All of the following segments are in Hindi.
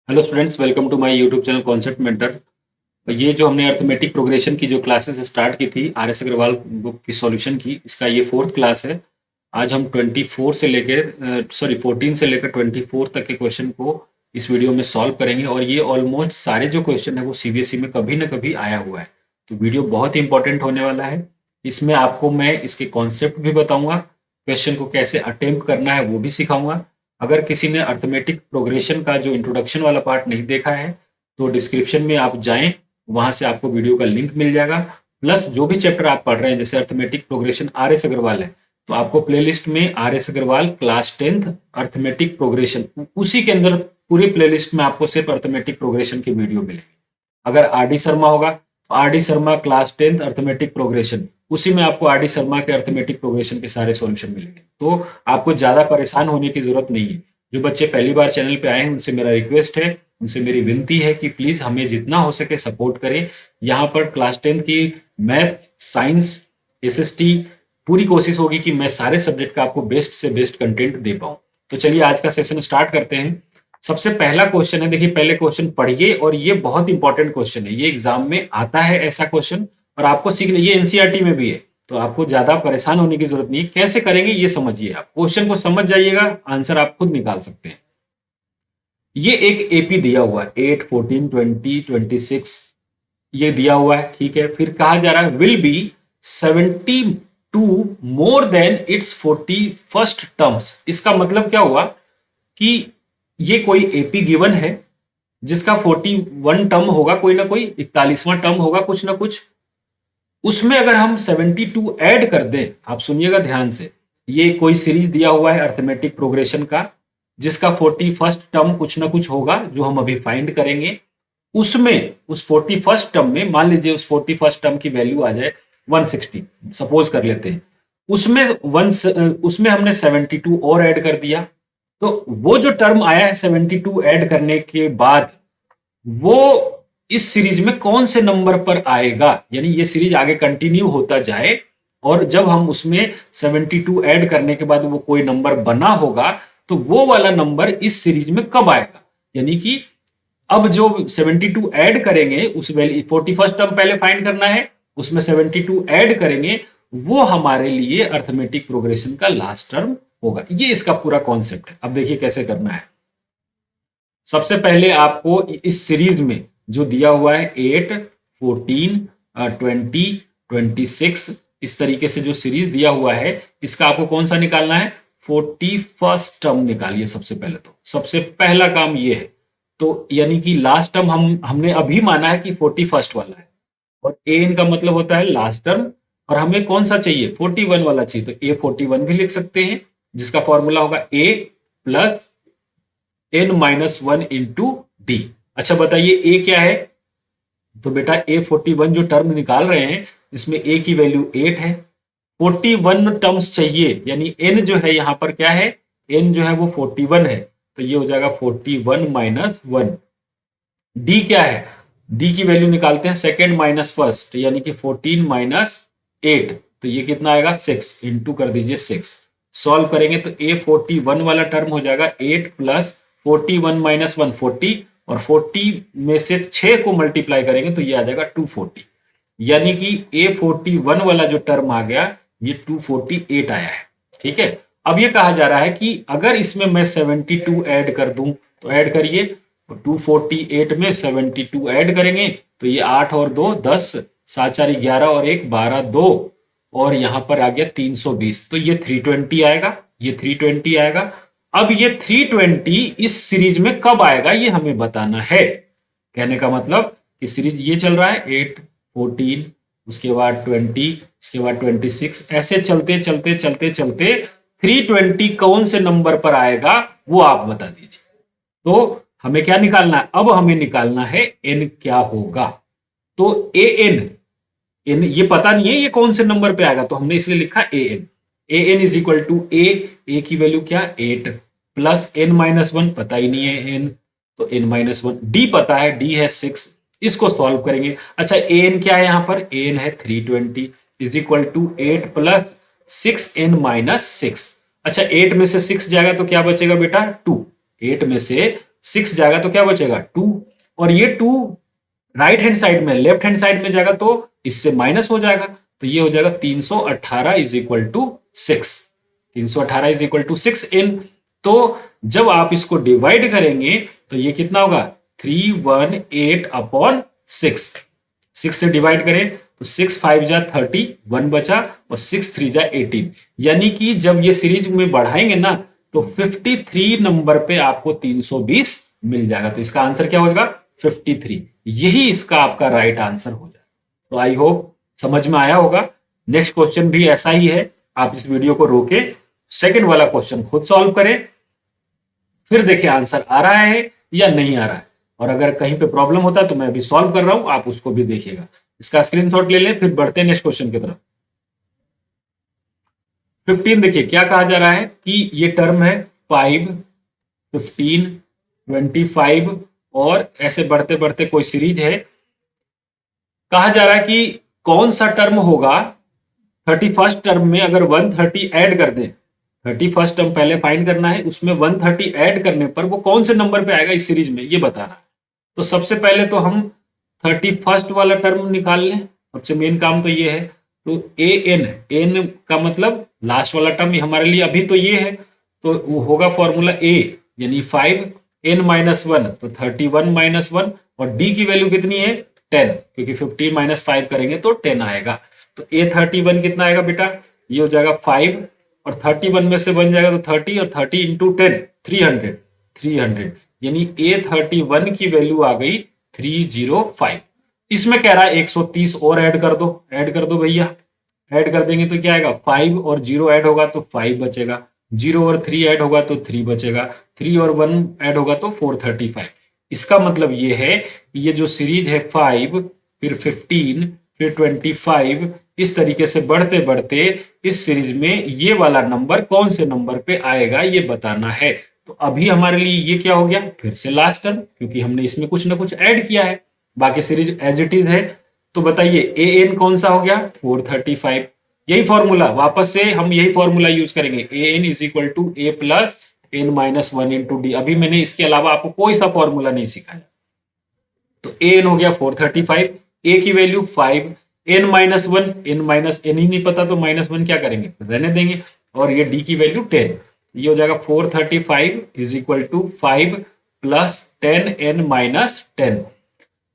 Hello students, welcome to my YouTube channel concept mentor. ये जो हमने अर्थमेटिक प्रोग्रेशन की जो क्लासेस स्टार्ट की थी आर एस अग्रवाल बुक की सॉल्यूशन की, इसका ये फोर्थ क्लास है। आज हम 14 से लेकर 24 तक के क्वेश्चन को इस वीडियो में सॉल्व करेंगे और ये ऑलमोस्ट सारे जो क्वेश्चन है वो सीबीएसई में कभी ना कभी आया हुआ है। तो वीडियो बहुत ही इंपॉर्टेंट होने वाला है। इसमें आपको मैं इसके कॉन्सेप्ट भी बताऊंगा, क्वेश्चन को कैसे अटेम्प्ट करना है वो भी सिखाऊंगा। अगर किसी ने अर्थमेटिक प्रोग्रेशन का जो इंट्रोडक्शन वाला पार्ट नहीं देखा है तो डिस्क्रिप्शन में आप जाएं, वहां से आपको वीडियो का लिंक मिल जाएगा। प्लस जो भी चैप्टर आप पढ़ रहे हैं, जैसे arithmetic progression R S Agarwal है, तो आपको प्लेलिस्ट में R S Agarwal class 10th arithmetic progression, उसी के अंदर पूरी प्लेलिस्ट में आपको सिर्फ अर्थमेटिक प्रोग्रेशन की वीडियो मिलेगी। अगर आर डी शर्मा होगा तो R D Sharma class 10th arithmetic progression, उसी में आपको आर डी शर्मा के अर्थमेटिक प्रोग्रेशन के सारे सॉल्यूशन मिलेंगे। तो आपको ज्यादा परेशान होने की जरूरत नहीं है। जो बच्चे पहली बार चैनल पे आए हैं उनसे मेरा रिक्वेस्ट है, उनसे मेरी विनती है कि प्लीज हमें जितना हो सके सपोर्ट करें। यहाँ पर क्लास 10th की मैथ, साइंस, एसएसटी पूरी कोशिश होगी कि मैं सारे सब्जेक्ट का आपको बेस्ट से बेस्ट कंटेंट दे पाऊं। तो चलिए आज का सेशन स्टार्ट करते हैं। सबसे पहला क्वेश्चन है, देखिए पहले क्वेश्चन पढ़िए और ये बहुत इंपॉर्टेंट क्वेश्चन है, ये एग्जाम में आता है ऐसा क्वेश्चन और आपको सीखना, ये एनसीईआरटी में भी है। तो आपको ज्यादा परेशान होने की जरूरत नहीं है। कैसे करेंगे ये समझिए, आप क्वेश्चन को समझ जाइएगा, आंसर आप खुद निकाल सकते हैं। ये एक एपी दिया हुआ है 8, 14, 20, 26 ये दिया हुआ है, ठीक है। फिर कहा जा रहा है will be 72 more than it's 41st terms. इसका मतलब क्या हुआ कि ये कोई एपी गिवन है जिसका 41 टर्म होगा, कोई ना कोई 41वां टर्म होगा कुछ ना कुछ। उसमें अगर हम 72 ऐड कर दें, आप सुनिएगा ध्यान से, ये कोई सीरीज दिया हुआ है अर्थमेटिक प्रोग्रेशन का जिसका 41st टर्म कुछ ना कुछ होगा जो हम अभी फाइंड करेंगे। उसमें उस 41st टर्म में मान लीजिए उस 41st टर्म की वैल्यू आ जाए 160, सपोज कर लेते हैं। उसमें हमने 72 और ऐड कर दिया, तो वो जो टर्म आया है 72 ऐड करने के बाद वो इस सीरीज में कौन से नंबर पर आएगा, यानी ये सीरीज आगे कंटिन्यू होता जाए और जब हम उसमें 72 ऐड करने के बाद वो कोई नंबर बना होगा तो वो वाला नंबर इस सीरीज में कब आएगा। यानी कि अब जो 72 ऐड करेंगे उस वैल्यू 41st टर्म पहले फाइंड करना है, उसमें 72 ऐड करेंगे, वो हमारे लिए अर्थमेटिक प्रोग्रेशन का लास्ट टर्म होगा। ये इसका पूरा कॉन्सेप्ट है। अब देखिए कैसे करना है। सबसे पहले आपको इस सीरीज में जो दिया हुआ है 8, 14, 20, 26, इस तरीके से जो सीरीज दिया हुआ है इसका आपको कौन सा निकालना है, 41st टर्म निकालिए। सबसे पहले तो सबसे पहला काम ये है। तो यानी कि लास्ट टर्म हमने अभी माना है कि 41st वाला है और ए एन का मतलब होता है लास्ट टर्म, और हमें कौन सा चाहिए, 41 वाला चाहिए। तो ए 41 भी लिख सकते हैं जिसका फॉर्मूला होगा A plus N minus one into D. अच्छा बताइए ए क्या है, तो बेटा ए 41 जो टर्म निकाल रहे हैं जिसमें ए की वैल्यू 8 है, 41 टर्म्स चाहिए, यानी एन जो है यहां पर क्या है, एन जो है वो 41 है, तो ये हो जाएगा 41 माइनस 1। डी क्या है, डी की वैल्यू निकालते हैं सेकेंड माइनस फर्स्ट, यानी कि 14 माइनस 8, तो ये कितना आएगा 6, इंटू कर दीजिए 6। सॉल्व करेंगे तो ए 41 वाला टर्म हो जाएगा 8 प्लस 41 माइनस 1 40, और 40 में से 6 को मल्टीप्लाई करेंगे तो ये आ जाएगा 240, यानी कि ए 41 वाला जो टर्म आ गया ये 248 आया है। ठीक है। अब ये कहा जा रहा है कि अगर इसमें मैं 72 ऐड कर दूं, तो ऐड करिए, तो 248 में 72 ऐड करेंगे तो ये 8 और 2 10, 7 4 11 और 1 12 2, और यहां पर आ गया 320, तो ये 320 आएगा, ये 320 आएगा। अब ये 320 इस सीरीज में कब आएगा ये हमें बताना है। कहने का मतलब कि सीरीज ये चल रहा है 8, 14, उसके बाद 20, उसके बाद 26, ऐसे चलते चलते चलते चलते 320 कौन से नंबर पर आएगा वो आप बता दीजिए। तो हमें क्या निकालना है, अब हमें निकालना है एन क्या होगा। तो ए एन, एन ये पता नहीं है ये कौन से नंबर पे आएगा, तो हमने इसलिए लिखा A N. A N is equal to A की वैल्यू क्या 8 प्लस एन माइनस 1, पता ही नहीं है एन, तो एन माइनस 1। डी पता है, डी है 6, इसको सॉल्व करेंगे। अच्छा ए एन क्या है यहां पर, ए एन है 320 is equal to 8 plus 6 n minus 6। अच्छा 8 में से 6 जाएगा तो क्या बचेगा बेटा 2, 8 में से 6 जाएगा तो क्या बचेगा 2, और ये 2 राइट हैंड साइड में, लेफ्ट हैंड साइड में जाएगा तो इससे माइनस हो जाएगा, तो ये हो जाएगा 318 is equal to 6। 318 is equal to 6 n. तो जब आप इसको डिवाइड करेंगे तो ये कितना होगा 318 अपॉन 6। 6 से डिवाइड करें तो 6 5 जा 30, 1 बचा, और 6 3 जा 18। यानी कि जब ये सीरीज में बढ़ाएंगे ना तो 53 नंबर पे आपको 320 मिल जाएगा। तो इसका आंसर क्या होगा 53। यही इसका आपका राइट आंसर हो जाएगा। तो आई होप समझ में आया होगा। नेक्स्ट क्वेश्चन भी ऐसा ही है, आप इस वीडियो को रोके सेकंड वाला क्वेश्चन खुद सॉल्व करें, फिर देखिए आंसर आ रहा है या नहीं आ रहा है, और अगर कहीं पे प्रॉब्लम होता है तो मैं अभी सॉल्व कर रहा हूं, आप उसको भी देखिएगा। इसका स्क्रीनशॉट ले लें, फिर बढ़ते हैं नेक्स्ट क्वेश्चन की तरफ। 15 देखिए क्या कहा जा रहा है कि ये टर्म है 5, 15, 25, और ऐसे बढ़ते बढ़ते कोई सीरीज है। कहा जा रहा है कि कौन सा टर्म होगा 31st टर्म में अगर 130 ऐड कर दें। 31st टर्म पहले फाइंड करना है, उसमें 130 ऐड करने पर वो कौन से नंबर पे आएगा इस सीरीज में, ये बताना है। तो सबसे पहले तो हम 31st वाला टर्म निकाल लें, सबसे मेन काम तो ये है। तो ए एन का मतलब लास्ट वाला टर्म हमारे लिए अभी तो ये है, तो वो होगा फॉर्मूला ए यानी 5 n माइनस 1, तो 31 माइनस 1, और डी की वैल्यू कितनी है 10, क्योंकि 15 माइनस 5 करेंगे तो 10 आएगा। तो ए 31 कितना आएगा बेटा, ये हो जाएगा 5, और 31 में से बन जाएगा तो 30, और 30 इंटू 10 300, यानी ए 31 की वैल्यू आ गई 305। इसमें कह रहा है 130 और ऐड कर दो भैया। ऐड कर देंगे तो क्या आएगा 5 और 0 ऐड होगा तो 5 बचेगा, 0 और 3 ऐड होगा तो 3 बचेगा, 3 और 1 ऐड होगा तो 435। इसका मतलब ये है कि ये जो सीरीज है 5 फिर 15 फिर 25 इस तरीके से बढ़ते बढ़ते इस सीरीज में ये वाला नंबर कौन से नंबर पे आएगा ये बताना है। तो अभी हमारे लिए ये क्या हो गया फिर से लास्ट टर्म, क्योंकि हमने इसमें कुछ ना कुछ ऐड किया है, बाकी सीरीज एज इट इज है। तो बताइए ए एन कौन सा हो गया 435। यही फॉर्मूला वापस से हम यही फॉर्मूला यूज करेंगे, A N is equal to A plus N minus 1 into D. अभी मैंने इसके अलावा आपको कोई सा फॉर्मूला नहीं सिखाया। तो ए एन हो गया 435, ए की value 5, N minus 1, N minus N ही नहीं पता तो माइनस 1 क्या करेंगे रहने देंगे, और ये डी की वैल्यू 10। ये हो जाएगा 435 is equal to 5 plus 10 n minus 10।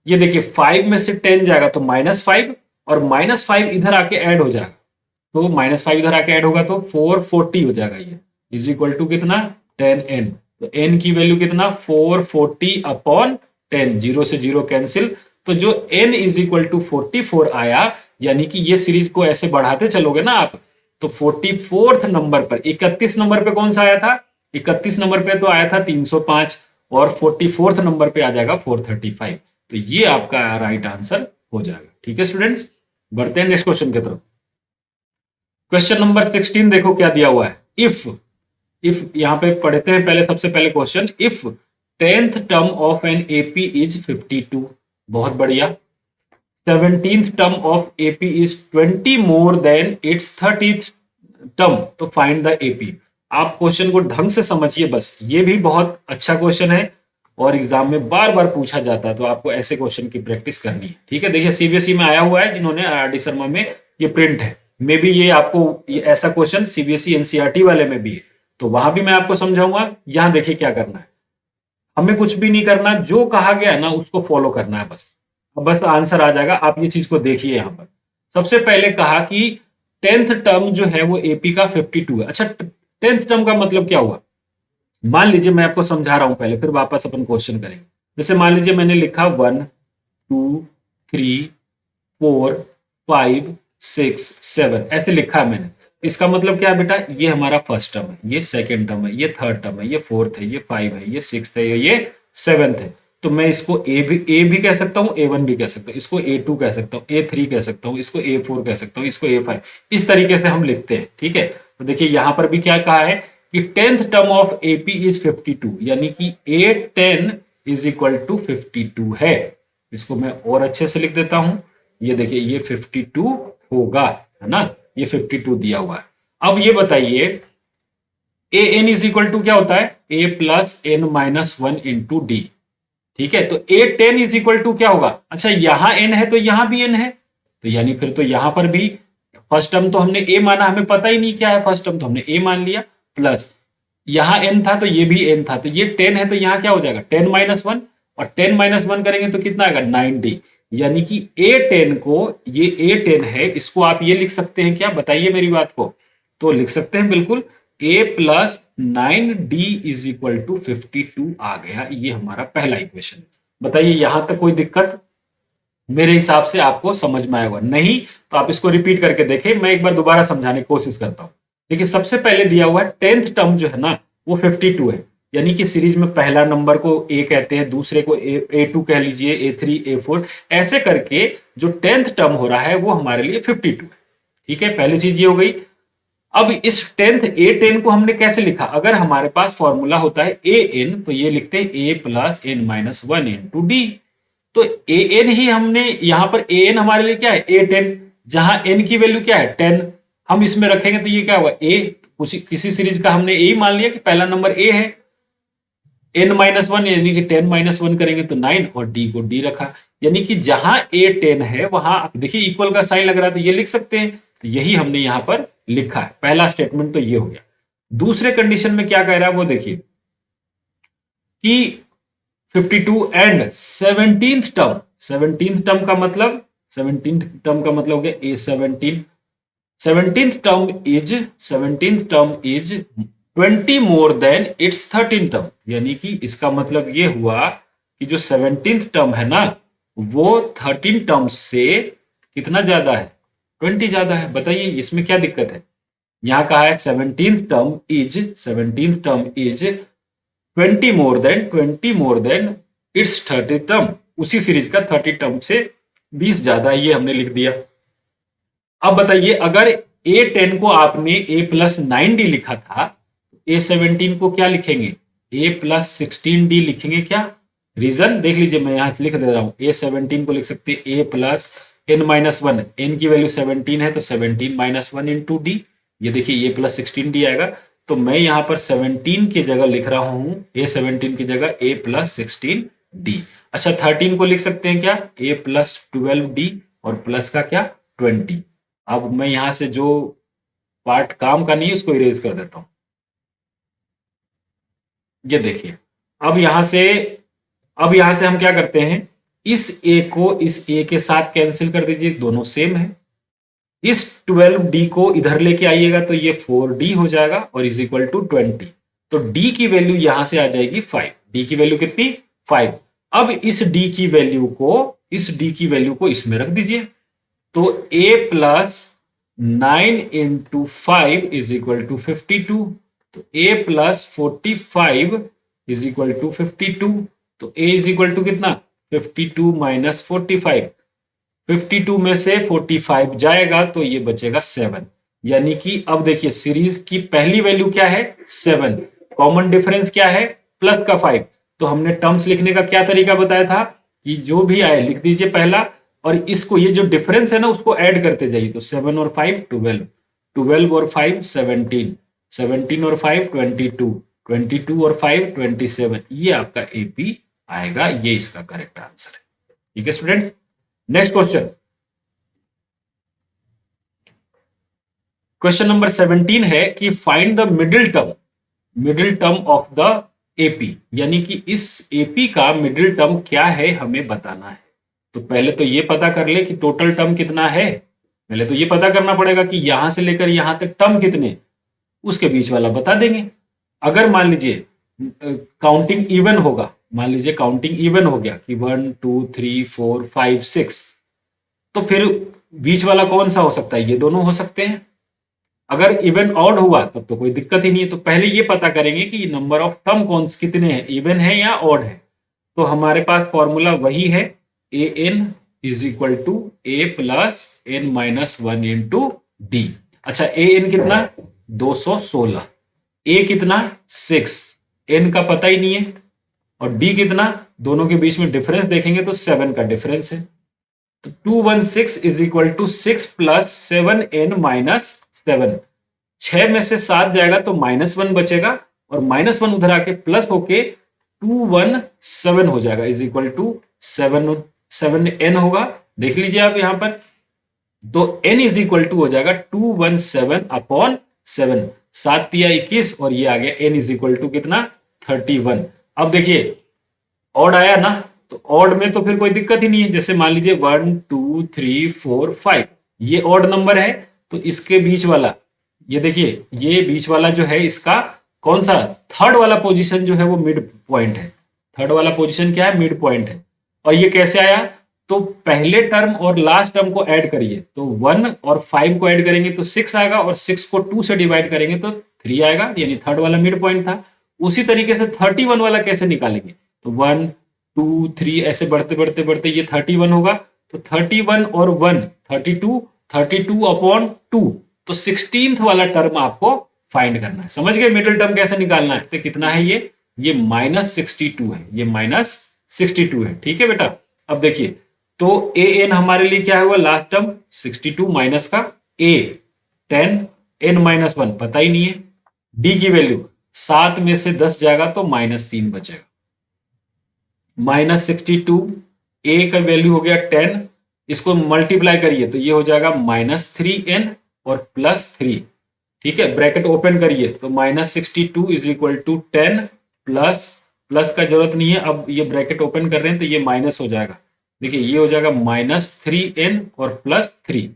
ये देखिए 5 में से 10 जाएगा तो -5, और -5 इधर आके ऐड हो जाएगा, तो -5 इधर आके ऐड होगा तो 440 हो जाएगा। ये इज इक्वल टू कितना 10n, तो n की वैल्यू कितना 440 अपॉन 10, 0 से 0 कैंसिल, तो जो n इज इक्वल टू 44 आया, यानी कि ये सीरीज को ऐसे बढ़ाते चलोगे ना आप, तो 44th नंबर पर, 31 नंबर पे कौन सा आया था 31 नंबर पे तो आया था 305, और 44th नंबर पे आ जाएगा 435। तो ये आपका राइट आंसर हो जाएगा। ठीक है स्टूडेंट्स, बढ़ते हैं नेक्स्ट क्वेश्चन की तरफ। क्वेश्चन नंबर 16 देखो क्या दिया हुआ है। इफ यहां पे पढ़ते हैं पहले, सबसे पहले question, if 10th term of an AP is 52, बहुत बढ़िया। 17th term of AP is 20 more than it's 30th term, तो फाइंड द एपी। आप क्वेश्चन को ढंग से समझिए, बस ये भी बहुत अच्छा क्वेश्चन है और एग्जाम में बार बार पूछा जाता है, तो आपको ऐसे क्वेश्चन की प्रैक्टिस करनी है। ठीक है, देखिए सीबीएसई में आया हुआ है, जिन्होंने आरडी शर्मा में ये प्रिंट है, मे बी ये आपको ये ऐसा क्वेश्चन सीबीएसई एनसीईआरटी वाले में भी है, तो वहां भी मैं आपको समझाऊंगा। यहां देखिए क्या करना है, हमें कुछ भी नहीं करना, जो कहा गया है ना उसको फॉलो करना है बस, बस आंसर आ जाएगा। आप ये चीज को देखिए, यहां पर सबसे पहले कहा कि 10th टर्म जो है वो एपी का 52 है। अच्छा 10th टर्म का मतलब क्या हुआ, मान लीजिए मैं आपको समझा रहा हूं पहले, फिर वापस अपन क्वेश्चन करेंगे। जैसे मान लीजिए मैंने लिखा 1 2 3 4 5 6 7 ऐसे लिखा है मैंने, इसका मतलब क्या है बेटा, ये हमारा फर्स्ट टर्म है, ये सेकंड टर्म है, ये थर्ड टर्म है, ये फोर्थ है, ये 5 है, ये 6th है, ये 7th है। तो मैं इसको ए भी कह सकता हूँ, A1 भी कह सकता हूँ, इसको A2 कह सकता हूँ, A3 कह सकता हूँ, इसको A4 कह सकता हूँ, इसको A5, इस तरीके से हम लिखते हैं। ठीक है, तो देखिए यहां पर भी क्या कहा है कि 10th term of AP is 52, यानी कि A10 इज इक्वल टू 52 है। इसको मैं और अच्छे से लिख देता हूं, ये देखिए ये 52 होगा, है ना, ये 52 दिया हुआ है। अब ये बताइए A N is equal to क्या होता है, A plus N minus one into D. ठीक है, तो A ten is equal to क्या होगा, अच्छा यहां एन है तो यहां भी एन है, तो यानी फिर तो यहां पर भी फर्स्ट टर्म तो हमने ए माना, हमें पता ही नहीं क्या है फर्स्ट टर्म, तो हमने ए मान लिया, प्लस यहां एन था तो ये भी एन था, तो ये 10 है तो यहां क्या हो जाएगा 10 माइनस वन, और 10 माइनस वन करेंगे तो कितना आएगा 9d। यानी कि A10 को, ये A10 है, इसको आप ये लिख सकते हैं क्या, बताइए मेरी बात को, तो लिख सकते हैं बिल्कुल, a plus 9d is equal to 52 आ गया। ये हमारा पहला इक्वेशन। बताइए यहां तक कोई दिक्कत, मेरे हिसाब से आपको समझ में आएगा, नहीं तो आप इसको रिपीट करके देखें, मैं एक बार दोबारा समझाने की कोशिश करता हूं। देखिए सबसे पहले दिया हुआ है 10th टर्म जो है ना वो 52 है, यानी कि सीरीज में पहला नंबर को ए कहते हैं, दूसरे को A2 कह लीजिए, A3, A4, ऐसे करके जो 10th टर्म हो रहा है वो हमारे लिए 52 है। ठीक है, पहली चीज ये हो गई। अब इस 10th A10 को हमने कैसे लिखा, अगर हमारे पास फॉर्मूला होता है AN तो ये लिखते हैं A plus N minus one into d. तो AN ही हमने यहां पर AN हमारे लिए क्या है A10, जहां n की वैल्यू क्या है 10, हम इसमें रखेंगे तो ये क्या होगा A, किसी सीरीज का हमने A मान लिया कि पहला नंबर A है, n माइनस वन यानी कि 10 माइनस वन करेंगे तो 9, और d को d रखा, यानी कि जहां A10 है वहां देखिए इक्वल का साइन लग रहा है तो ये लिख सकते हैं, तो यही हमने यहां पर लिखा है। पहला स्टेटमेंट तो ये हो गया। दूसरे कंडीशन में क्या कह रहा है वो देखिए कि 52 and 17th term, 17th term का मतलब, 17th टर्म का मतलब हो गया A17, 17th term is 20 more than it's 13th term, यानी कि इसका मतलब ये हुआ कि जो 17th टर्म है ना वो 13 टर्म से कितना ज्यादा है, 20 ज्यादा है। बताइए इसमें क्या दिक्कत है, यहां कहा है 17th term is 20 more than it's 30th term, उसी सीरीज का 30 टर्म से 20 ज्यादा, ये हमने लिख दिया। अब बताइए अगर A10 को आपने A प्लस 9d लिखा था, A17 को क्या लिखेंगे, A प्लस 16d लिखेंगे क्या, रीजन देख लीजिए, मैं यहां लिख दे रहा हूं, A17 को लिख सकते हैं A plus N minus one, n की वैल्यू 17 है तो 17 माइनस वन इंटू डी, ये देखिए A प्लस 16d आएगा, तो मैं यहां पर 17 की जगह लिख रहा हूं, A17 की जगह A प्लस 16d। अच्छा 13 को लिख सकते हैं क्या, A प्लस 12d, और प्लस का क्या 20। अब मैं यहां से जो पार्ट काम का नहीं है उसको इरेज कर देता हूं, ये देखिए। अब यहां से हम क्या करते हैं, इस a को इस a के साथ कैंसिल कर दीजिए, दोनों सेम है। इस 12d को इधर लेके आइएगा तो ये 4d हो जाएगा और इज इक्वल टू 20, तो d की वैल्यू यहां से आ जाएगी 5, d की वैल्यू कितनी 5। अब इस d की वैल्यू को इसमें रख दीजिए, तो a plus 9 into 5 is equal to 52, तो a plus 45 is equal to 52, तो a इज इक्वल टू कितना 52 माइनस 45, 52 में से 45 जाएगा तो ये बचेगा 7, यानी कि अब देखिए सीरीज की पहली वैल्यू क्या है 7, कॉमन डिफरेंस क्या है प्लस का 5, तो हमने टर्म्स लिखने का क्या तरीका बताया था कि जो भी आए लिख दीजिए पहला, और इसको ये जो डिफरेंस है ना उसको ऐड करते जाइए, तो 7 और 5 12, 12 और 5 17, 17 और 5 22, 22 और 5 27, ये आपका एपी आएगा, ये इसका करेक्ट आंसर है। ठीक है स्टूडेंट्स, नेक्स्ट क्वेश्चन नंबर 17 है कि find the middle term of the AP, यानी कि इस एपी का मिडिल टर्म क्या है हमें बताना है। तो पहले तो ये पता कर ले कि टोटल टर्म कितना है, पहले तो ये पता करना पड़ेगा कि यहां से लेकर यहां तक टर्म कितने, उसके बीच वाला बता देंगे। अगर मान लीजिए काउंटिंग इवन होगा, मान लीजिए काउंटिंग इवन हो गया कि 1 2 3 4 5 6, तो फिर बीच वाला कौन सा हो सकता है, ये दोनों हो सकते हैं। अगर इवन ऑड हुआ तब तो कोई दिक्कत ही नहीं है, तो पहले ये पता करेंगे कि नंबर ऑफ टर्म कौन कितने हैं, इवन है या ऑड है। तो हमारे पास फॉर्मूला वही है, A N is equal to A plus N minus one into D. अच्छा ए एन कितना 216, ए कितना 6, एन का पता ही नहीं है, और डी कितना, दोनों के बीच में डिफरेंस देखेंगे तो 7 का डिफरेंस है, तो 216 is equal to 6 plus 7 n minus 7, 6 में से 7 जाएगा तो -1 बचेगा और -1 उधर आके प्लस होके 217 हो जाएगा इज इक्वल टू 7n होगा। देख लीजिए आप यहां पर, तो n इज इक्वल टू हो जाएगा 217 अपॉन 7, 7 तिया 21 और ये आ गया n इज इक्वल टू कितना 31। अब देखिए ऑड आया ना, तो ऑड में तो फिर कोई दिक्कत ही नहीं है। जैसे मान लीजिए 1 2 3 4 5 ये ऑड नंबर है, तो इसके बीच वाला ये देखिए, ये बीच वाला जो है इसका कौन सा थर्ड वाला पोजीशन जो है वो मिड पॉइंट है। थर्ड वाला पोजीशन क्या है, मिड पॉइंट है। और ये कैसे आया, तो पहले टर्म और लास्ट टर्म को ऐड करिए, तो 1 और 5 को ऐड करेंगे तो 6 आएगा और 6 को 2 से डिवाइड करेंगे तो 3 आएगा, यानी थर्ड वाला मिड पॉइंट था। उसी तरीके से 31 वाला कैसे निकालेंगे, तो 1 2 3 ऐसे बढ़ते बढ़ते बढ़ते ये 31 होगा, तो 31 और 1 32, 32 अपॉन 2, तो 16th वाला टर्म आपको फाइंड करना है। समझ गए मिडिल टर्म कैसे निकालना है, तो कितना है ये -62 है, ये -62 है। ठीक है बेटा, अब देखिए तो ए एन हमारे लिए क्या हुआ, लास्ट टर्म 62 माइनस का ए 10 n-1 पता ही नहीं है। डी की वैल्यू 7 में से 10 जाएगा तो -3 बचेगा, -62 ए का वैल्यू हो गया 10, इसको मल्टीप्लाई करिए तो ये हो जाएगा -3n और +3। ठीक है, ब्रैकेट ओपन करिए तो -62 इज इक्वल टू 10 प्लस का जरूरत नहीं है, अब ये ब्रैकेट ओपन कर रहे हैं तो ये माइनस हो जाएगा। देखिए ये हो जाएगा -3n और +3,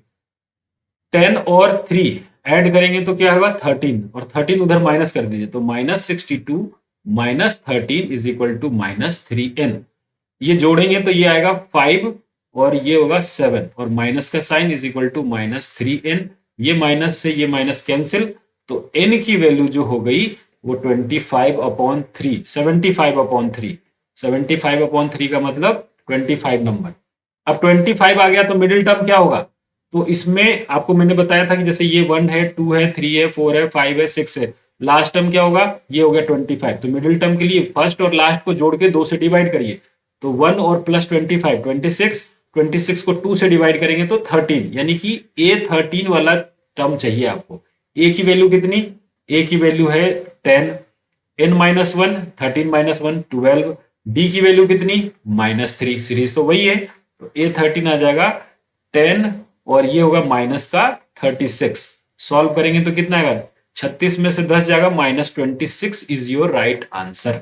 10 और 3 ऐड करेंगे तो क्या होगा 13 और 13 उधर माइनस कर दीजिए, तो -62 -13 इज इक्वल टू -3n। ये जोड़ेंगे तो ये आएगा 5 और ये होगा 7 और माइनस का sign is equal to -3n। ये माइनस से ये माइनस कैंसिल, तो n की वैल्यू जो हो गई वो 25/3, 75/3, 75/3 का मतलब 25 नंबर। अब 25 आ गया तो मिडिल टर्म क्या होगा, तो इसमें आपको मैंने बताया था कि जैसे ये 1 है 2 है 3 है 4 है 5 है 6 है, लास्ट टर्म क्या होगा, ये हो गया 25। तो मिडिल टर्म के लिए फर्स्ट और लास्ट को जोड़ के 2 से डिवाइड करिए, तो 1 और प्लस 25 26, 26 को 2 से डिवाइड करेंगे तो 13, यानी कि A13 वाला टर्म चाहिए आपको। ए की वैल्यू कितनी, ए की वैल्यू है 10, n-1 13-1 12, डी की वैल्यू कितनी -3, सीरीज तो वही है, तो A13 आ जाएगा 10 और ये होगा माइनस का 36। सॉल्व करेंगे तो कितना आएगा, 36 में से 10 जाएगा -26 इज योर राइट आंसर।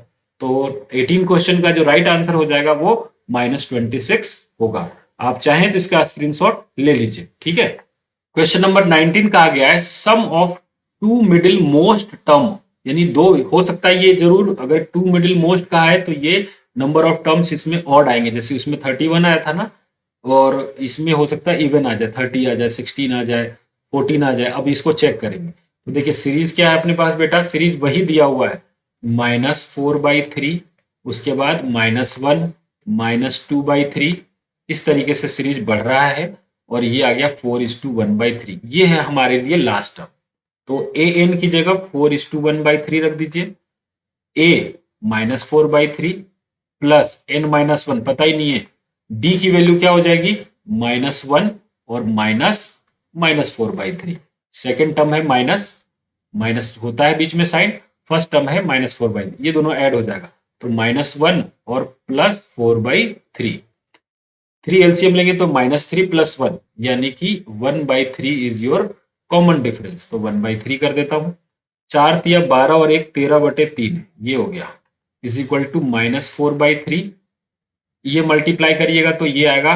तो 18 क्वेश्चन का जो राइट आंसर हो जाएगा वो -26 होगा। आप चाहें तो इसका स्क्रीनशॉट ले लीजिए। ठीक है, क्वेश्चन नंबर 19 कहा गया है sum of two middle most term, यानी दो हो सकता है ये जरूर, अगर टू मिडिल मोस्ट का है तो ये नंबर ऑफ टर्म्स इसमें ऑड आएंगे, जैसे इसमें 31 आया था ना, और इसमें हो सकता है इवन आ जाए, 30 आ जाए, 16 आ जाए, 14 आ जाए। अब इसको चेक करेंगे तो देखिए सीरीज क्या है अपने पास बेटा, सीरीज वही दिया हुआ है -4/3, उसके बाद -1 -2/3, इस तरीके से सीरीज बढ़ रहा है और ये आ गया 4:1/3, ये है हमारे लिए लास्ट टर्म। तो ए एन की जगह 4:1/3 रख दीजिए, ए -4/3 प्लस n-1 पता ही नहीं है, डी की वैल्यू क्या हो जाएगी -1 और -4/3। सेकेंड टर्म है माइनस होता है बीच में साइन, फर्स्ट टर्म है -4/3, ये दोनों ऐड हो जाएगा तो -1 और +4/3, 3 एलसीएम लेंगे तो -3 + 1 यानी कि 1/3 इज योर कॉमन डिफरेंस, तो 1/3 कर देता हूं। 4 तिया 12 और 1 13/3 ये हो गया इज इक्वल टू -4/3, ये मल्टीप्लाई करिएगा तो ये आएगा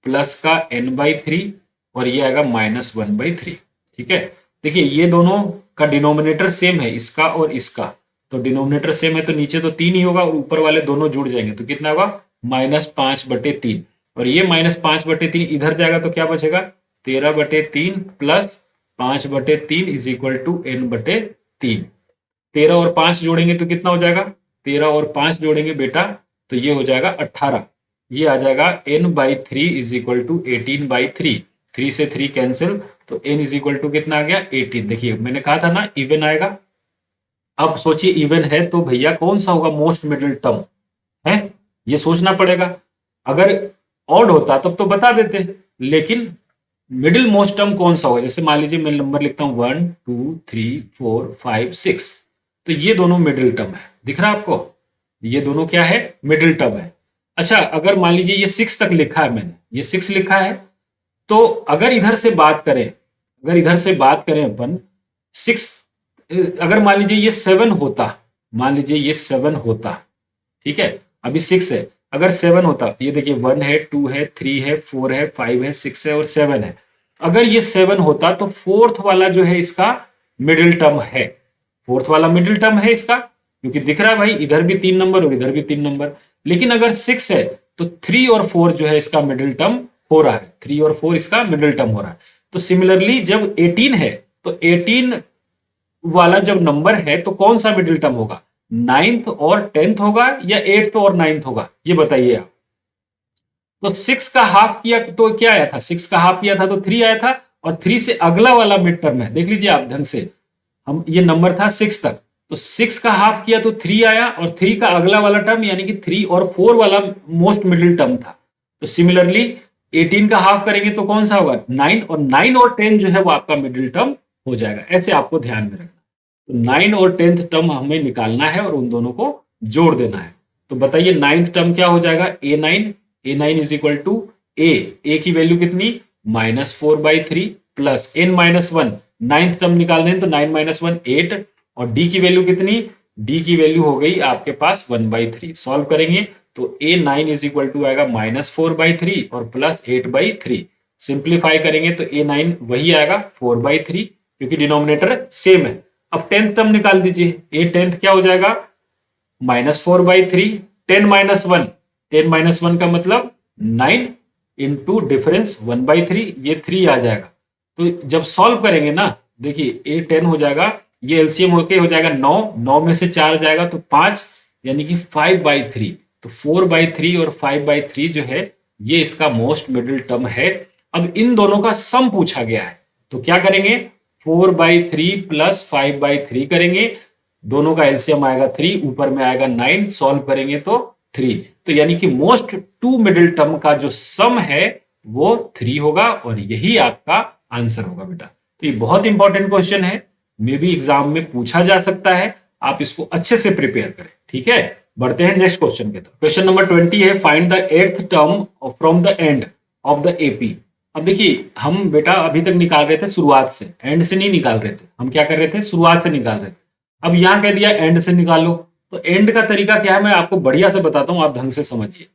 प्लस का n/3 और ये आएगा -1/3। ठीक है, देखिए ये दोनों का डिनोमिनेटर सेम है, इसका और इसका, तो डिनोमिनेटर सेम है तो नीचे तो 3 ही होगा और ऊपर वाले दोनों जुड़ जाएंगे तो कितना होगा -5/3, और ये -5/3 इधर जाएगा तो क्या बचेगा 13/3 plus 5/3 is equal to n/3। 13 और 5 जोड़ेंगे तो कितना हो जाएगा, 13 और 5 जोड़ेंगे बेटा तो ये हो जाएगा 18, ये आ जाएगा n/3 इज इक्वल टू 18/3, 3 से 3 कैंसिल तो n इज इक्वल टू कितना आ गया 18। देखिए मैंने कहा था ना इवन आएगा। अब सोचिए इवन है तो भैया कौन सा होगा मोस्ट मिडिल टर्म है, ये सोचना पड़ेगा। अगर ऑड होता तब तो बता देते, लेकिन मिडिल मोस्ट टर्म कौन सा होगा? जैसे मान लीजिए मैं नंबर लिखता हूं 1 2 3 4 5 6, तो ये दोनों मिडिल टर्म है, दिख रहा है आपको? ये दोनों क्या है? मिडिल टर्म है। अच्छा, अगर मान लीजिए ये 6 तक लिखा है, मैंने ये 6 लिखा है, तो अगर इधर से बात करें, अगर इधर से बात करें अपन 6, अगर मान लीजिए ये 7 होता, मान लीजिए ये 7 होता, ठीक है, अभी 6 है, अगर 7 होता, ये देखिए 1 है 2 है 3 है 4 है 5 है 6 है और 7 है, अगर ये 7 होता तो फोर्थ वाला जो है इसका मिडिल टर्म है, फोर्थ वाला मिडिल टर्म है इसका, क्योंकि दिख रहा है भाई इधर भी 3 नंबर और इधर भी 3 नंबर। लेकिन अगर 6 है तो 3 और 4 जो है इसका मिडिल टर्म हो रहा है, 3 और 4 इसका मिडिल टर्म हो रहा है। तो सिमिलरली जब 18 है तो 18 वाला जब नंबर है तो कौन सा मिडिल टर्म होगा? 9th और 10th होगा या 8th और 9th होगा, ये बताइए आप। तो 6 का हाफ किया तो क्या आया था? 6 का हाफ किया था तो 3 आया था, और 3 से अगला वाला मिड टर्म है, देख लीजिए आप ढंग से, हम ये नंबर था 6 तक, तो 6 का हाफ किया तो 3 आया, और 3 का अगला वाला टर्म यानी कि 3 और 4 वाला मोस्ट मिडिल टर्म था। तो सिमिलरली 18 का हाफ करेंगे तो कौन सा होगा? 9, और 9 और 10 जो है वो आपका मिडिल टर्म हो जाएगा। ऐसे आपको ध्यान में रखना। तो 9 और 10th टर्म हमें निकालना है और उन दोनों को जोड़ देना है। तो बताइए 9th टर्म क्या हो जाएगा? a9 is equal to A की वैल्यू कितनी? -4/3 प्लस n-1, 9th टर्म निकालने हैं तो 9 - 1 8, और d की वैल्यू कितनी? d की वैल्यू हो गई आपके पास 1/3। सॉल्व करेंगे तो a9 इज इक्वल टू आएगा -4/3 और प्लस 8/3। सिंप्लीफाई करेंगे तो a9 वही आएगा 4/3, क्योंकि डिनोमिनेटर सेम है। अब 10th टर्म निकाल दीजिए, a10th क्या हो जाएगा? -4/3, 10 - 1 का मतलब 9 इंटू डिफरेंस 1/3, ये 3 आ जाएगा। तो जब सॉल्व करेंगे ना, देखिए a10 हो जाएगा, ये एलसीएम होके हो जाएगा 9 में से 4 जाएगा तो 5, यानी कि 5/3। तो 4/3 और 5/3 जो है ये इसका मोस्ट मिडिल टर्म है। अब इन दोनों का सम पूछा गया है, तो क्या करेंगे? 4/3 प्लस 5/3 करेंगे, दोनों का एलसीएम आएगा 3, ऊपर में आएगा 9, सॉल्व करेंगे तो 3। तो यानी कि मोस्ट टू मिडिल टर्म का जो सम है वो 3 होगा, और यही आपका आंसर होगा बेटा। तो ये बहुत इंपॉर्टेंट क्वेश्चन है, मे बी एग्जाम में पूछा जा सकता है, आप इसको अच्छे से प्रिपेयर करें, ठीक है। बढ़ते हैं नेक्स्ट क्वेश्चन के तरफ। क्वेश्चन नंबर 20 है, find the 8th term from the end of the AP. अब देखिए हम बेटा अभी तक निकाल रहे थे शुरुआत से, एंड से नहीं निकाल रहे थे, हम क्या कर रहे थे? शुरुआत से निकाल रहे थे। अब यहां कह दिया एंड से निकालो, तो एंड का तरीका क्या है मैं आपको बढ़िया से बताता हूं, आप ढंग से समझिए।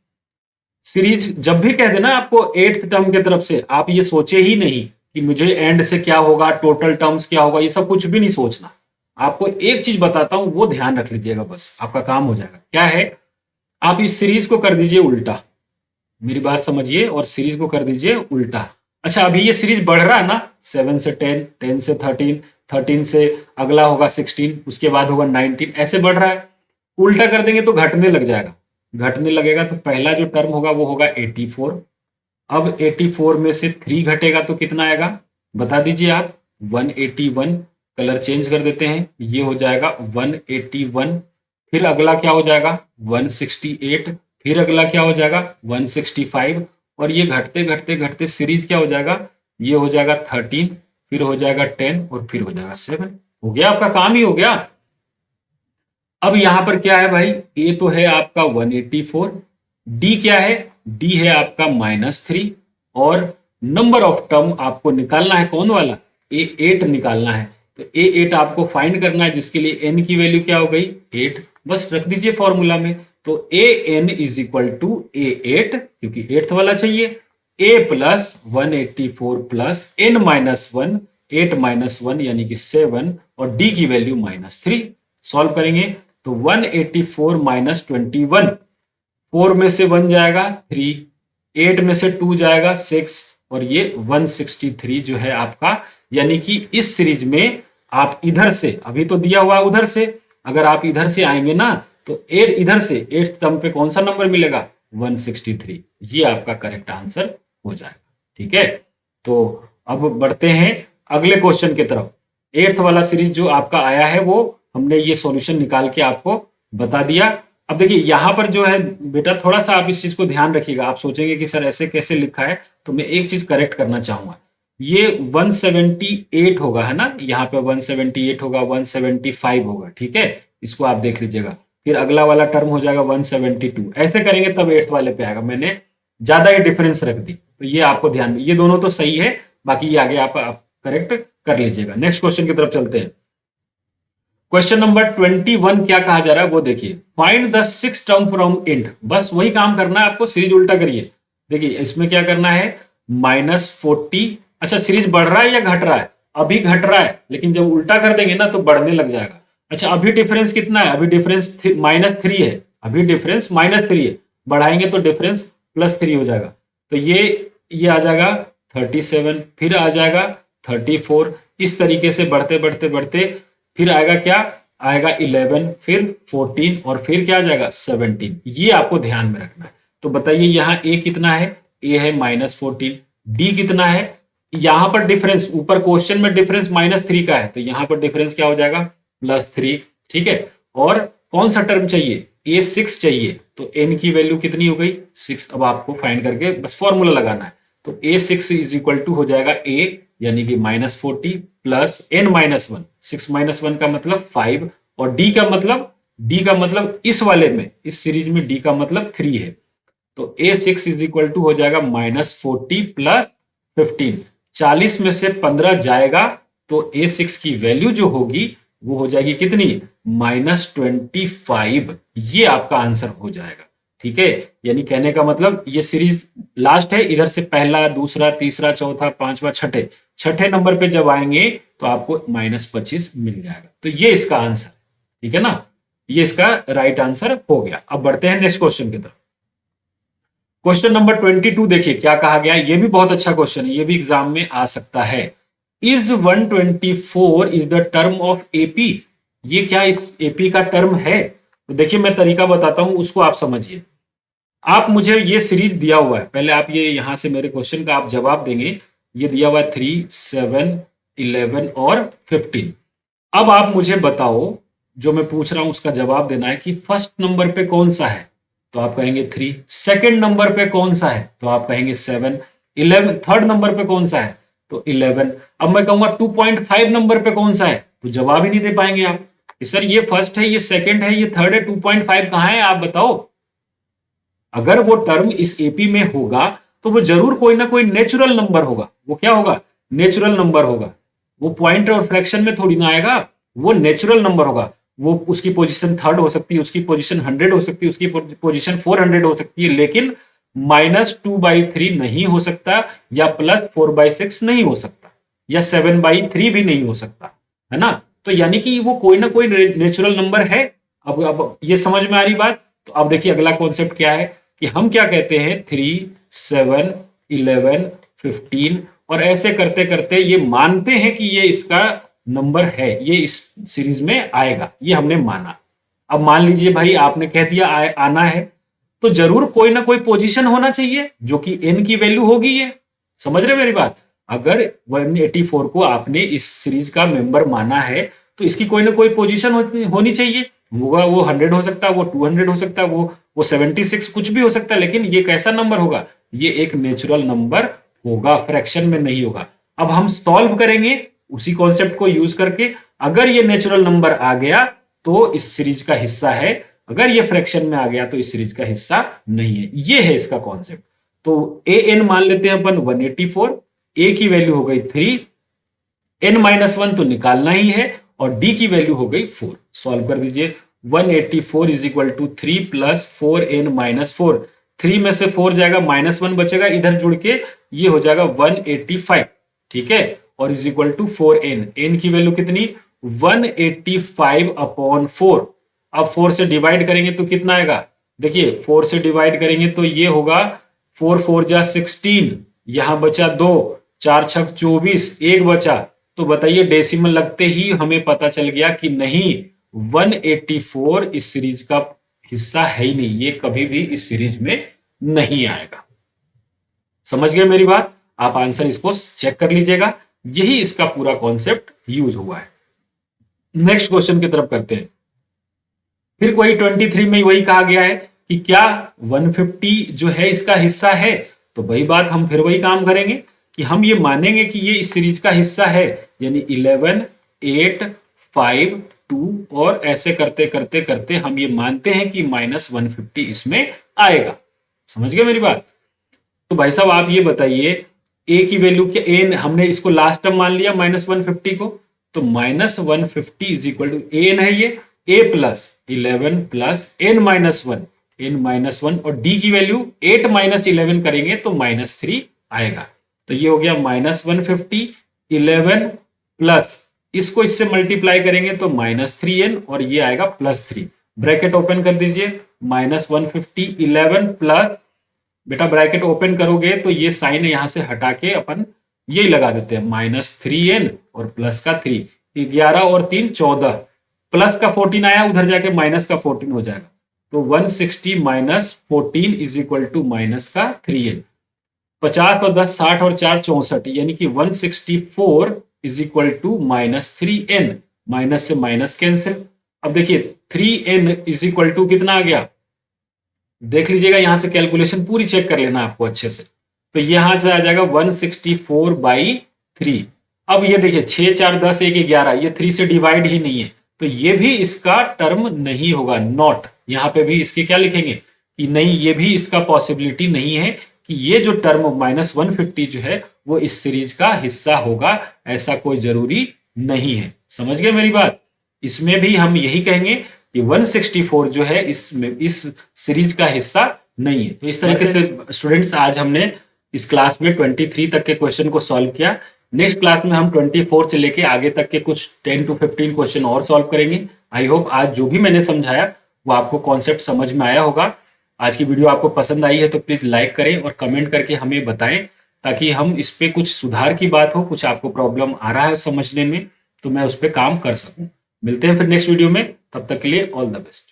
सीरीज जब भी कह देना आपको 8th टर्म की तरफ से, आप ये सोचे ही नहीं कि मुझे एंड से क्या होगा, टोटल टर्म्स क्या होगा, ये सब कुछ भी नहीं सोचना। आपको एक चीज बताता हूं, वो ध्यान रख लीजिएगा, बस आपका काम हो जाएगा। क्या है? आप इस सीरीज को कर दीजिए उल्टा, मेरी बात समझिए, और सीरीज को कर दीजिए उल्टा। अच्छा, अभी ये सीरीज बढ़ रहा है ना, 7 से 10, 10 से 13, 13 से अगला होगा 16, उसके बाद होगा 19, ऐसे बढ़ रहा है। उल्टा कर देंगे तो घटने लग जाएगा, घटने लगेगा तो पहला जो टर्म होगा वो होगा 84। अब 84 में से 3 घटेगा तो कितना आएगा? बता दीजिए आप। 181, कलर चेंज कर देते हैं, ये हो जाएगा 181। फिर अगला क्या हो जाएगा? 168। फिर अगला क्या हो जाएगा? 165। और ये घटते घटते घटते सीरीज क्या हो जाएगा? ये हो जाएगा 13, फिर हो जाएगा 10 और फिर हो जाएगा 7। हो गया, आपका काम ही हो गया। अब यहां पर क्या है भाई? ए तो है आपका 184, डी क्या है? डी है आपका -3, और नंबर ऑफ टर्म आपको निकालना है कौन वाला? A8 निकालना है। तो A8 आपको फाइंड करना है, जिसके लिए n की वैल्यू क्या हो गई? 8। बस रख दीजिए फॉर्मूला में। तो an is equal to A8, क्योंकि 8th वाला चाहिए, a प्लस 184 प्लस n-1, 8 - 1 यानी कि 7, और d की वैल्यू -3। सॉल्व करेंगे तो 184 - 21, 4 में से 1 जाएगा 3, 8 में से 2 जाएगा 6, और ये 163 जो है आपका, यानी कि इस सीरीज में आप इधर से, अभी तो दिया हुआ उधर से, अगर आप इधर से आएंगे ना तो 8 इधर से 8th टर्म पे कौन सा नंबर मिलेगा? 163। ये आपका करेक्ट आंसर हो जाएगा, ठीक है। तो अब बढ़ते हैं अगले क्वेश्चन की तरफ। 8th वाला सीरीज जो आपका आया है वो हमने ये सॉल्यूशन निकाल के आपको बता दिया। अब देखिए यहां पर जो है बेटा, थोड़ा सा आप इस चीज को ध्यान रखिएगा। आप सोचेंगे कि सर ऐसे कैसे लिखा है, तो मैं एक चीज करेक्ट करना चाहूंगा। ये 178 होगा, है ना, यहाँ पे 178 होगा, 175 होगा, ठीक है, इसको आप देख लीजिएगा। फिर अगला वाला टर्म हो जाएगा 172, ऐसे करेंगे तब एट्थ वाले पे आएगा। मैंने ज्यादा ही डिफरेंस रख दी, तो ये आपको ध्यान में, ये दोनों तो सही है, बाकी ये आगे आप करेक्ट कर लीजिएगा। नेक्स्ट क्वेश्चन की तरफ चलते हैं। क्वेश्चन नंबर 21 क्या कहा जा रहा है वो देखिए, find the six term from int. बस वही काम करना है आपको, सीरीज उल्टा करिए। देखिए इसमें क्या करना है, -40, अच्छा सीरीज बढ़ रहा है या घट रहा है, अभी घट रहा है, लेकिन जब उल्टा कर देंगे ना तो बढ़ने लग जाएगा। अच्छा अभी डिफरेंस कितना है, अभी डिफरेंस -3 है, अभी डिफरेंस -3 है, बढ़ाएंगे तो डिफरेंस +3 हो जाएगा। तो ये आ जाएगा 37, फिर आ जाएगा 34, इस तरीके से बढ़ते बढ़ते बढ़ते फिर आएगा क्या, आएगा 11, फिर 14 और फिर क्या आ जाएगा 17। ये आपको ध्यान में रखना है। तो बताइए यहाँ ए कितना है, ए है -14, डी कितना है, यहां पर डिफरेंस, ऊपर क्वेश्चन में डिफरेंस -3 का है, तो यहां पर डिफरेंस क्या हो जाएगा +3, ठीक है। और कौन सा टर्म चाहिए, ए 6 चाहिए, तो एन की वैल्यू कितनी हो गई 6। अब आपको फाइंड करके बस फॉर्मूला लगाना है, तो ए 6 इज इक्वल टू हो जाएगा ए यानी कि -40 प्लस n -1, 6 -1 का मतलब 5, और d का मतलब इस वाले में, इस सीरीज में d का मतलब 3 है, तो a6 इज इक्वल टू हो जाएगा -40 प्लस 15, 40 में से 15 जाएगा तो a6 की वैल्यू जो होगी वो हो जाएगी कितनी, -25। ये आपका आंसर हो जाएगा, ठीक है। यानी कहने का मतलब ये सीरीज लास्ट है, इधर से पहला, दूसरा, तीसरा, चौथा, पांचवा, छठे नंबर पे जब आएंगे तो आपको -25 मिल जाएगा। तो ये इसका आंसर, ठीक है ना, ये इसका राइट आंसर हो गया। अब बढ़ते हैं नेक्स्ट क्वेश्चन की तरफ। क्वेश्चन नंबर 22 देखिए क्या कहा गया, ये भी बहुत अच्छा क्वेश्चन है, ये भी एग्जाम में आ सकता है। Is 124 is the term of AP, ये क्या इस एपी का टर्म है। तो देखिए मैं तरीका बताता हूं, उसको आप समझिए। आप मुझे ये सीरीज दिया हुआ है, पहले आप ये यहां से मेरे क्वेश्चन का आप जवाब देंगे, ये दिया हुआ है 3, 7, 11 और 15। अब आप मुझे बताओ, जो मैं पूछ रहा हूं उसका जवाब देना है कि फर्स्ट नंबर पे कौन सा है, तो आप कहेंगे 3, सेकंड नंबर पे कौन सा है, तो आप कहेंगे 7, 11, थर्ड नंबर पे कौन सा है, तो 11। अब मैं कहूंगा 2.5 नंबर पे कौन सा है, तो जवाब ही नहीं दे पाएंगे आप कि सर ये फर्स्ट है, ये सेकंड है, ये थर्ड है, 2.5 कहां है, आप बताओ। अगर वो टर्म इस एपी में होगा तो वो जरूर कोई ना कोई नेचुरल नंबर होगा। वो क्या होगा, नेचुरल नंबर होगा। वो पॉइंट और फ्रैक्शन में थोड़ी ना आएगा, वो नेचुरल नंबर होगा। वो उसकी पोजीशन 3rd हो सकती है, उसकी पोजीशन 100 हो सकती है, उसकी पोजीशन 400 हो सकती है, लेकिन -2/3 नहीं हो सकता, या +4/6 नहीं हो सकता, या 7/3 भी नहीं हो सकता, है ना। तो यानी कि वो कोई ना कोई नेचुरल नंबर है। अब ये समझ में आ रही बात। तो अब देखिए अगला कॉन्सेप्ट क्या है कि हम क्या कहते हैं, 3, 7, 11, 15 और ऐसे करते करते ये मानते हैं कि ये इसका नंबर है, ये इस सीरीज में आएगा, ये हमने माना। अब मान लीजिए भाई आपने कह दिया आना है, तो जरूर कोई ना कोई पोजीशन होना चाहिए जो कि n की वैल्यू होगी। ये समझ रहे मेरी बात। अगर 184 को आपने इस सीरीज का मेंबर माना है तो इसकी कोई ना कोई पोजीशन होनी चाहिए। वो 100 हो सकता है, वो 200 हो सकता है, वो 76 कुछ भी हो सकता है, लेकिन ये कैसा नंबर होगा, ये एक नेचुरल नंबर होगा, फ्रैक्शन में नहीं होगा। अब हम सॉल्व करेंगे उसी कॉन्सेप्ट को यूज करके। अगर ये नेचुरल नंबर आ गया तो इस सीरीज का हिस्सा है, अगर ये फ्रैक्शन में आ गया तो इस सीरीज का हिस्सा नहीं है। ये है इसका कॉन्सेप्ट। तो ए एन मान लेते हैं अपन 184, ए की वैल्यू हो गई 3, n-1 तो निकालना ही है, और d की वैल्यू हो गई 4। सॉल्व कर दीजिए। 184 is equal to 3 plus 4n-4, 3 में से 4 जाएगा, -1 बचेगा, इधर जुड़ के ये हो जाएगा 185, ठीक है, और is equal to 4n, n की वैल्यू कितनी 185/4। अब 4 से डिवाइड करेंगे तो कितना आएगा, देखिए 4 से डिवाइड करेंगे तो ये होगा 4 4 जा 16, यहां बचा 2, 4 6 24, 1 बचा। तो बताइए डेसिमल लगते ही हमें पता चल गया कि नहीं, 184 इस सीरीज का हिस्सा है ही नहीं, ये कभी भी इस सीरीज में नहीं आएगा। समझ गए मेरी बात। आप आंसर इसको चेक कर लीजिएगा, यही इसका पूरा कॉन्सेप्ट यूज हुआ है। नेक्स्ट क्वेश्चन की तरफ करते हैं। फिर कोई 23 में वही कहा गया है कि क्या 150 जो है इसका हिस्सा है। तो वही बात, हम फिर वही काम करेंगे कि हम ये मानेंगे कि ये इस सीरीज का हिस्सा है, यानी 11, 8, 5, 2 और ऐसे करते करते करते हम ये मानते हैं कि -150 इसमें आएगा। समझ गए मेरी बात? तो भाई साहब आप ये बताइए ए की वैल्यू क्या, ए हमने इसको लास्ट टर्म मान लिया -150 को, तो -150 इज इक्वल टू एन है ये, ए प्लस 11 प्लस n-1 और डी की वैल्यू 8 - 11 करेंगे तो -3 आएगा। तो ये हो गया -150, 11 प्लस इसको इससे मल्टीप्लाई करेंगे तो -3n और ये आएगा +3। ब्रैकेट ओपन कर दीजिए, -150, 11 प्लस, बेटा ब्रैकेट ओपन करोगे तो ये साइन यहां से हटा के अपन यही लगा देते हैं, -3n और प्लस का 3, 11 और 3 14, प्लस का 14 आया, उधर जाके माइनस का 14 हो जाएगा। तो 160 - 14 इज इक्वल टू माइनस का 3n। 50 और 10 60 और 4 64, यानी कि 164 is equal to -3n। Minus से माइनस कैंसिल। अब देखिए 3n इज इक्वल टू कितना आ गया, देख लीजिएगा, यहां से कैलकुलेशन पूरी चेक कर लेना आपको अच्छे से। तो यहां से आ जाएगा 164/3। अब ये देखिए 6 4 10 1 11, ये 3 से डिवाइड ही नहीं है, तो ये भी इसका टर्म नहीं होगा, नॉट। यहां पे भी इसके क्या लिखेंगे कि नहीं, ये भी इसका पॉसिबिलिटी नहीं है कि ये जो टर्म -150 जो है वो इस सीरीज का हिस्सा होगा, ऐसा कोई जरूरी नहीं है। समझ गए मेरी बात? इसमें भी हम यही कहेंगे कि 164 जो है इस सीरीज का हिस्सा नहीं है। तो इस तरीके से स्टूडेंट्स आज हमने इस क्लास में 23 तक के क्वेश्चन को सॉल्व किया। नेक्स्ट क्लास में हम 24 से लेके आगे तक के कुछ 10 to 15 क्वेश्चन और सॉल्व करेंगे। आई होप आज जो भी मैंने समझाया वो आपको कॉन्सेप्ट समझ में आया होगा। आज की वीडियो आपको पसंद आई है तो प्लीज लाइक करें और कमेंट करके हमें बताएं, ताकि हम इस पे कुछ सुधार की बात हो, कुछ आपको प्रॉब्लम आ रहा है समझने में, तो मैं उस पर काम कर सकूं। मिलते हैं फिर नेक्स्ट वीडियो में, तब तक के लिए ऑल द बेस्ट।